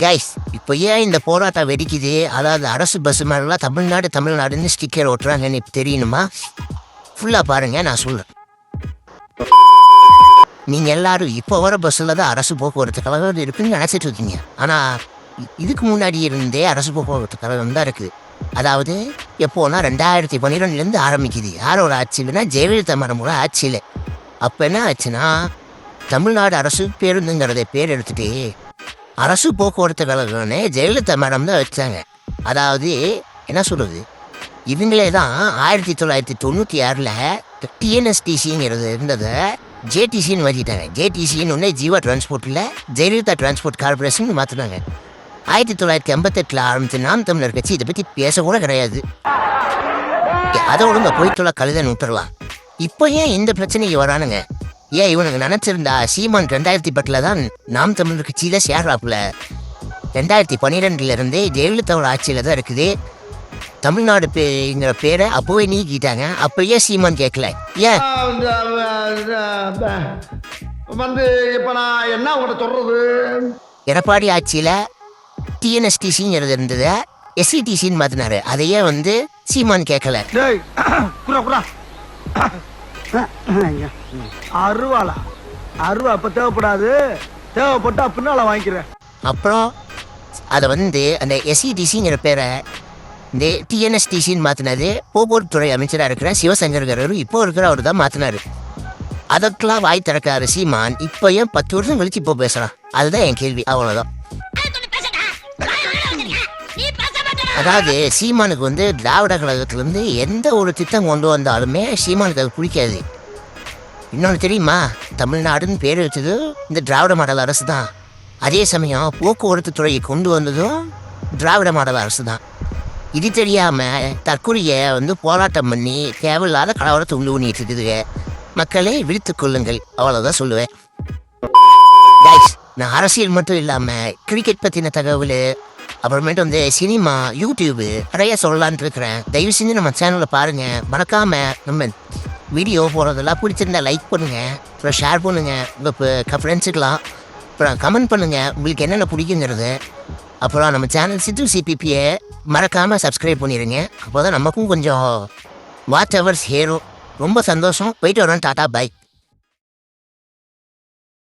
Guys இப்போ ஏன் இந்த போராட்டம் வெடிக்குது? அதாவது அரசு பஸ் மேலாம் தமிழ்நாடுன்னு ஸ்டிக்கர் ஓட்டுறாங்கன்னு இப்போ தெரியணுமா? ஃபுல்லாக பாருங்கள், நான் சொல்கிறேன். நீங்கள் எல்லாரும் இப்போ வர பஸ்ஸில் தான் அரசு போக்குவரத்து கழகம் இருக்குன்னு நினச்சிட்டு இருக்கீங்க. ஆனால் இதுக்கு முன்னாடி இருந்தே அரசு போக்குவரத்து கழகம் தான் இருக்குது. அதாவது எப்போனா 2012 ஆரம்பிக்குது. யாரோட ஆட்சியில்னா ஜெயலலிதா மேடமோட ஆட்சியில். அப்போ என்ன ஆச்சுன்னா, தமிழ்நாடு அரசு பேருந்துங்கிறத பேர் எடுத்துகிட்டு அரசு போக்குவரத்து கழகம்னு ஜெயலலிதா மேடம் தான் வச்சாங்க. அதாவது என்ன சொல்கிறது, இவங்களே தான் 1996 டிஎன்எஸ்டிசிங்கிறது இருந்ததை ஜேடிசின்னு மாற்றிட்டாங்க. ஜேடிசின்னு ஒன்று ஜீவா டிரான்ஸ்போர்ட்டில் ஜெயலலிதா டிரான்ஸ்போர்ட் கார்பரேஷன் மாற்றினாங்க. 1988 ஆரம்பித்து நாம் தமிழர் கட்சி இதை பற்றி பேசக்கூட கிடையாது. அதோடு இந்த போயிட்டுள்ள கழுதன்னு விட்டுறலாம். இப்போ ஏன் இந்த பிரச்சனைக்கு வரானுங்க? ஏன் இவனுக்கு நினச்சிருந்தா சீமான் 2010 தான் நாம் தமிழர் கட்சியில் சேர்றாப்புல. 2012 ஜெயலலிதாவோட ஆட்சியில் தான் இருக்குது. தமிழ்நாடு பேங்கிற பேரை அப்போவே நீக்கிட்டாங்க. அப்போயே சீமான் கேட்கல. ஏன் வந்து இப்போ நான் என்ன உங்கள்கிட்ட சொல்றது? எடப்பாடி ஆட்சியில் டிஎன்எஸ்டிசிங்கிறது இருந்தது, எஸ்சிடிசின்னு மாற்றினாரு. அதையே வந்து சீமான் கேட்கல. அருவா இப்ப தேவைப்படாது, தேவைப்பட்டா பின்னால வாங்கிக்கிறேன். அப்புறம் அதை வந்து அந்த எஸ்சிடிசிங்கிற பேரை இந்த டிஎன்எஸ்டிசின்னு மாற்றினது போக்குவரத்துறை அமைச்சராக இருக்கிற சிவசங்கர் இப்போ இருக்கிற அவர் தான் மாற்றினாரு. அதற்கெல்லாம் வாய் திறக்காரு சீமான். இப்போ ஏன் 10 வருஷம் கழிச்சு இப்போ பேசுகிறான்? அதுதான் என் கேள்வி. அவ்வளோதான். அதாவது சீமானுக்கு வந்து திராவிட கழகத்திலேருந்து எந்த ஒரு திட்டம் கொண்டு வந்தாலுமே சீமானுக்கு அது பிடிக்காது. இன்னொன்று தெரியுமா, தமிழ்நாடுன்னு பேர் வச்சது இந்த திராவிட மாடல் அரசு தான். அதே சமயம் போக்குவரத்து துறையை கொண்டு வந்ததும் திராவிட மாடல் அரசு தான். இது தெரியாமல் தற்கொலையை வந்து போராட்டம் பண்ணி தேவையில்லாத கலவரத்தை உண்டு பண்ணிட்டு இருக்குதுங்க. மக்களே விழித்து கொள்ளுங்கள், அவ்வளோதான் சொல்லுவேன். நான் அரசியல் மட்டும் இல்லாமல் கிரிக்கெட் பற்றின தகவல், அப்புறமேட்டு வந்து சினிமா, யூடியூபு நிறைய சொல்லலான்ட்டு இருக்கிறேன். தயவு செஞ்சு நம்ம சேனலில் பாருங்கள். மறக்காமல் நம்ம வீடியோ போடுறதெல்லாம் பிடிச்சிருந்தா லைக் பண்ணுங்கள், அப்புறம் ஷேர் பண்ணுங்கள் உங்கள் ஃப்ரெண்ட்ஸுக்கெலாம். அப்புறம் கமெண்ட் பண்ணுங்கள் உங்களுக்கு என்னென்ன பிடிக்குங்கிறது. அப்புறம் நம்ம சேனல் சித்து சிபிபியை மறக்காமல் சப்ஸ்கிரைப் பண்ணிடுங்க. அப்போ தான் நமக்கும் கொஞ்சம் வாட்ச் ஹவர்ஸ் ஏறும். ரொம்ப சந்தோஷம். போயிட்டு வரோம். டாட்டா, பை.